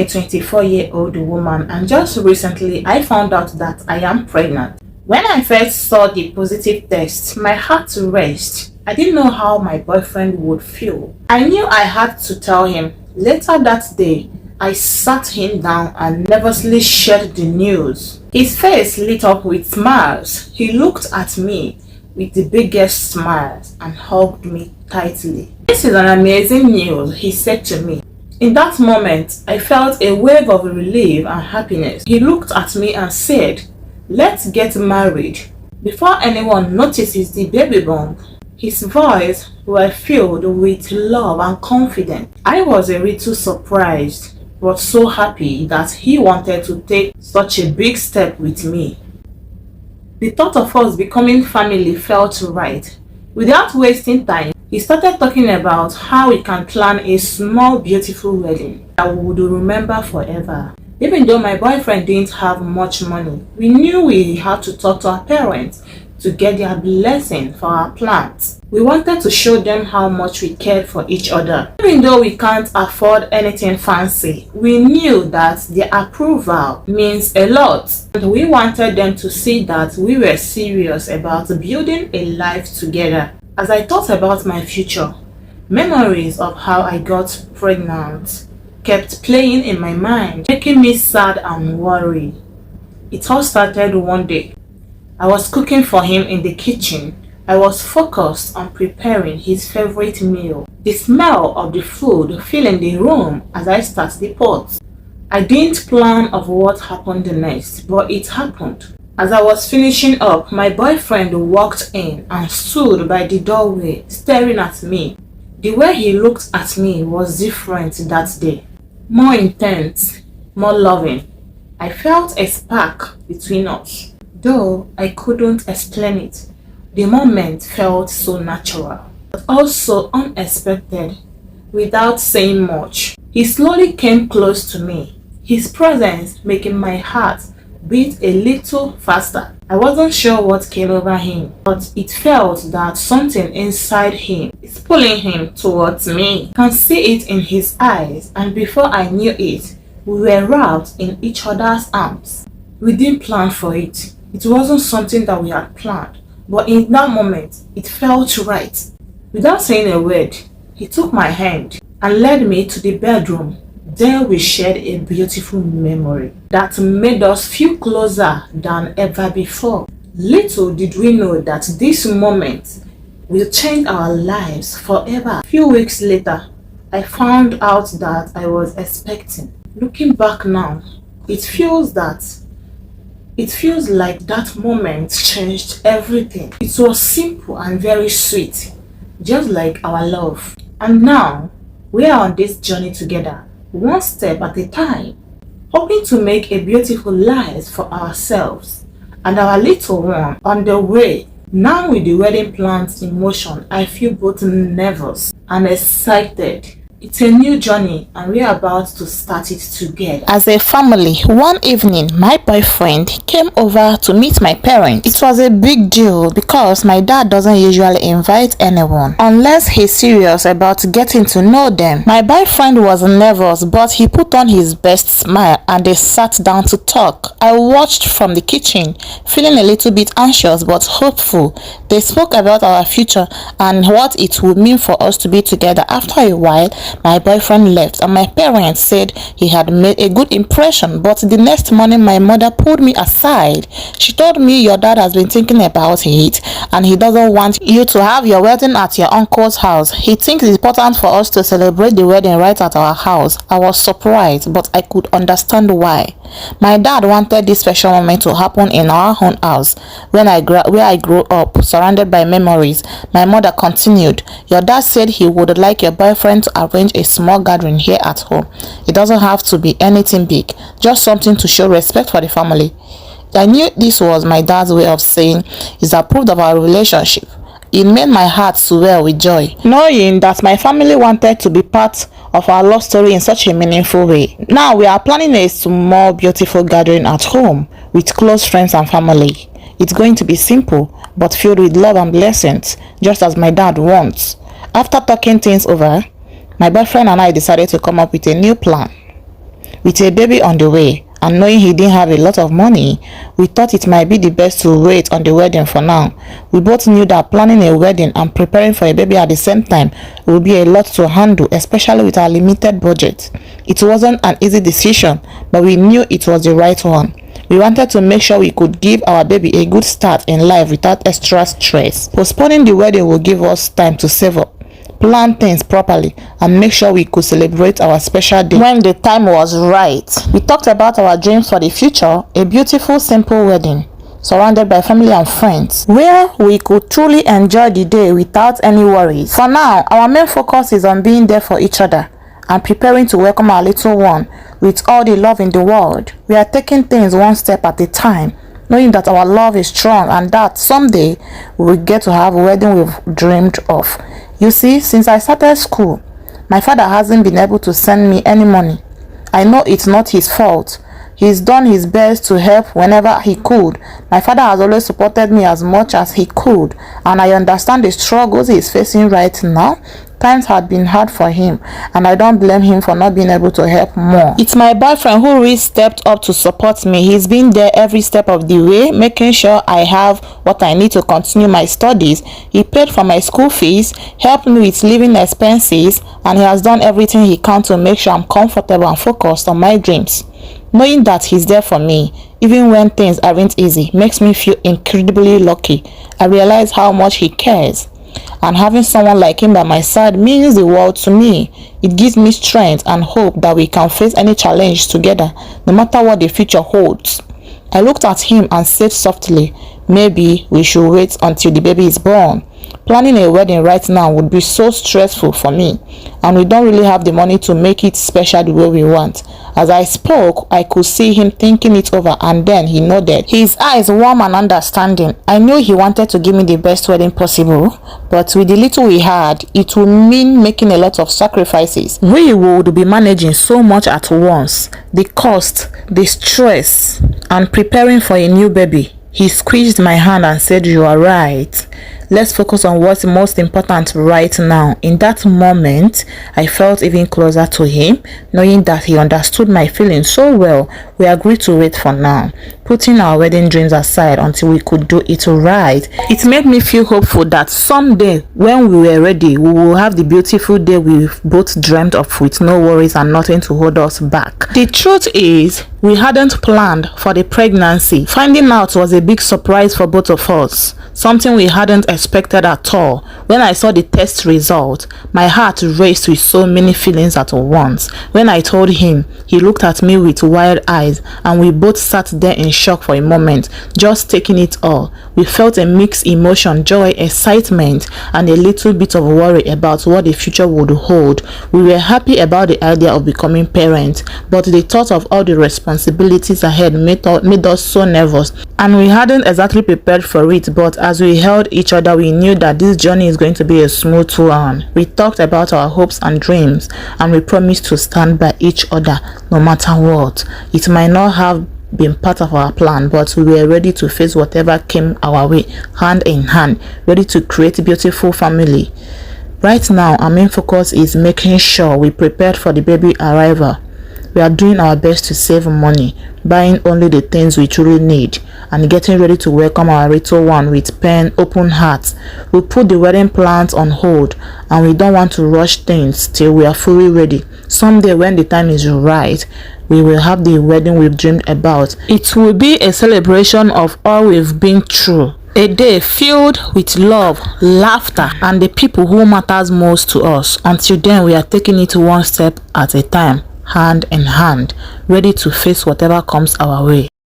a 24-year-old woman, and just recently I found out that I am pregnant. When I first saw the positive test, my heart raced. I didn't know how my boyfriend would feel. I knew I had to tell him. Later that day, I sat him down and nervously shared the news. His face lit up with smiles. He looked at me with the biggest smiles and hugged me tightly. "This is an amazing news," he said to me. In that moment, I felt a wave of relief and happiness. He looked at me and said, "Let's get married." Before anyone notices the baby bump, his voice was filled with love and confidence. I was a little surprised, but so happy that he wanted to take such a big step with me. The thought of us becoming family felt right. Without wasting time, he started talking about how we can plan a small, beautiful wedding that we would remember forever. Even though my boyfriend didn't have much money, we knew we had to talk to our parents to get their blessing for our plans. We wanted to show them how much we cared for each other. Even though we can't afford anything fancy, we knew that their approval means a lot. And we wanted them to see that we were serious about building a life together. As I thought about my future, memories of how I got pregnant kept playing in my mind, making me sad and worried. It all started one day. I was cooking for him in the kitchen. I was focused on preparing his favorite meal. The smell of the food filling the room as I started the pot. I didn't plan of what happened next, but it happened. As I was finishing up, my boyfriend walked in and stood by the doorway staring at me. The way he looked at me was different that day. More intense, more loving. I felt a spark between us. Though I couldn't explain it, the moment felt so natural, but also unexpected. Without saying much, he slowly came close to me, his presence making my heart beat a little faster. I wasn't sure what came over him, but it felt that something inside him is pulling him towards me. I can see it in his eyes, and before I knew it, we were wrapped in each other's arms. We didn't plan for it. It wasn't something that we had planned, but in that moment, it felt right. Without saying a word, he took my hand and led me to the bedroom. There we shared a beautiful memory that made us feel closer than ever before. Little did we know that this moment will change our lives forever. A few weeks later, I found out that I was expecting. Looking back now, it feels like that moment changed everything. It was simple and very sweet, just like our love. And now, we are on this journey together, one step at a time, hoping to make a beautiful life for ourselves and our little one on the way. Now with the wedding plans in motion, I feel both nervous and excited. It's a new journey and we are about to start it together. As a family, one evening, my boyfriend came over to meet my parents. It was a big deal because my dad doesn't usually invite anyone unless he's serious about getting to know them. My boyfriend was nervous, but he put on his best smile and they sat down to talk. I watched from the kitchen, feeling a little bit anxious but hopeful. They spoke about our future and what it would mean for us to be together. After a while, my boyfriend left and my parents said he had made a good impression, but the next morning my mother pulled me aside. She told me, "Your dad has been thinking about it and he doesn't want you to have your wedding at your uncle's house. He thinks it's important for us to celebrate the wedding right at our house." I was surprised, but I could understand why. My dad wanted this special moment to happen in our own house where I grew up, surrounded by memories. My mother continued, "Your dad said he would like your boyfriend to arrange a small gathering here at home. It doesn't have to be anything big, just something to show respect for the family." I knew this was my dad's way of saying he's approved of our relationship. It made my heart swell with joy, knowing that my family wanted to be part of our love story in such a meaningful way. Now we are planning a small, beautiful gathering at home with close friends and family. It's going to be simple, but filled with love and blessings, just as my dad wants. After talking things over, my boyfriend and I decided to come up with a new plan. With a baby on the way, and knowing he didn't have a lot of money, we thought it might be the best to wait on the wedding for now. We both knew that planning a wedding and preparing for a baby at the same time would be a lot to handle, especially with our limited budget. It wasn't an easy decision, but we knew it was the right one. We wanted to make sure we could give our baby a good start in life without extra stress. Postponing the wedding will give us time to save up, plan things properly, and make sure we could celebrate our special day when the time was right. We talked about our dreams for the future, a beautiful, simple wedding surrounded by family and friends, where we could truly enjoy the day without any worries. For now, our main focus is on being there for each other and preparing to welcome our little one with all the love in the world. We are taking things one step at a time, knowing that our love is strong and that someday we will get to have a wedding we've dreamed of. You see, since I started school, my father hasn't been able to send me any money. I know it's not his fault. He's done his best to help whenever he could. My father has always supported me as much as he could, and I understand the struggles he's facing right now. Times had been hard for him, and I don't blame him for not being able to help more. It's my boyfriend who really stepped up to support me. He's been there every step of the way, making sure I have what I need to continue my studies. He paid for my school fees, helped me with living expenses, and he has done everything he can to make sure I'm comfortable and focused on my dreams. Knowing that he's there for me, even when things aren't easy, makes me feel incredibly lucky. I realize how much he cares, and having someone like him by my side means the world to me. It gives me strength and hope that we can face any challenge together, no matter what the future holds. I looked at him and said softly, maybe we should wait until the baby is born. Planning a wedding right now would be so stressful for me, and we don't really have the money to make it special the way we want. As I spoke, I could see him thinking it over, and then he nodded, his eyes warm and understanding. I knew he wanted to give me the best wedding possible, but with the little we had, it would mean making a lot of sacrifices. We would be managing so much at once: the cost, the stress, and preparing for a new baby. He squeezed my hand and said, "You are right. Let's focus on what's most important right now." In that moment, I felt even closer to him, knowing that he understood my feelings so well. We agreed to wait for now, putting our wedding dreams aside until we could do it right. It made me feel hopeful that someday, when we were ready, we will have the beautiful day we've both dreamed of with no worries and nothing to hold us back. The truth is, we hadn't planned for the pregnancy. Finding out was a big surprise for both of us, something we hadn't expected at all. When I saw the test result, my heart raced with so many feelings at once. When I told him, he looked at me with wide eyes, and we both sat there in shock for a moment, just taking it all. We felt a mixed emotion, joy, excitement, and a little bit of worry about what the future would hold. We were happy about the idea of becoming parents, but the thought of all the responsibilities ahead made us so nervous, and we hadn't exactly prepared for it. But as we held each other, we knew that this journey is going to be a smooth one. We talked about our hopes and dreams, and we promised to stand by each other no matter what. It might not have been part of our plan, but we were ready to face whatever came our way, hand in hand, ready to create a beautiful family. Right now, our main focus is making sure we prepared for the baby arrival. We are doing our best to save money, buying only the things we truly need, and getting ready to welcome our little one with open hearts. We put the wedding plans on hold, and we don't want to rush things till we are fully ready. Someday, when the time is right, we will have the wedding we've dreamed about. It will be a celebration of all we've been through. A day filled with love, laughter, and the people who matters most to us. Until then, we are taking it one step at a time, hand in hand, ready to face whatever comes our way.